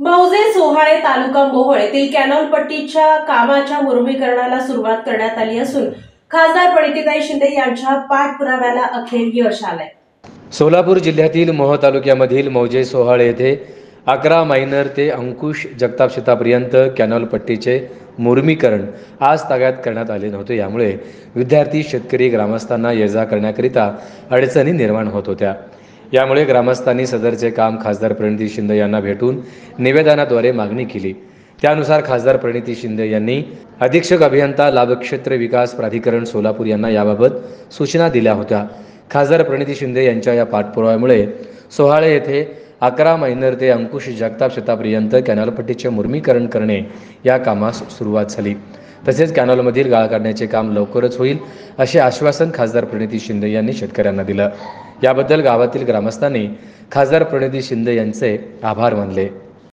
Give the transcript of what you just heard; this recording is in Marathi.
मौजे सोहाळे तालुका मोहोळ येथील कॅनॉल पट्टीच्या कामाच्या मुरमीकरणाला सुरुवात करण्यात आली असून खासदार प्रणितीताई शिंदे यांच्या पाठपुराव्याला अखेर यश आलंय। सोलापूर जिल्ह्यातील मोहोळ तालुक्यामधील मौजे सोहाळे येथे 11 मायनर ते अंकुश जगताप शेतापर्यंत कॅनॉल पट्टीचे मुरमीकरण आज ताब्यात करण्यात आले नव्हते। यामुळे विद्यार्थी, शेतकरी, ग्रामस्थांना ये-जा करण्याकरिता अडचणी निर्माण होत होत्या। यामुळे ग्रामस्थांनी सदरचे काम खासदार प्रणिती शिंदे यांना भेटून निवेदनाद्वारे मागणी केली। त्यानुसार खासदार प्रणिती शिंदे यांनी अधीक्षक अभियंता लाभक्षेत्र विकास प्राधिकरण सोलापूर यांना याबाबत सूचना दिल्या होत्या। खासदार प्रणिती शिंदे यांच्या या पाठपुराव्यामुळे सोहाळे येथे 11 मायनर ते अंकुश जगताप शेतापर्यंत कॅनॉलपट्टीचे मुरमीकरण करणे या कामास सुरुवात झाली। तसेच कॅनॉलमधील गाळ काढण्याचे काम लवकरच होईल असे आश्वासन खासदार प्रणिती शिंदे यांनी शेतकऱ्यांना दिलं। याबद्दल गावातील ग्रामस्थांनी खासदार प्रणिती शिंदे यांचे आभार मानले।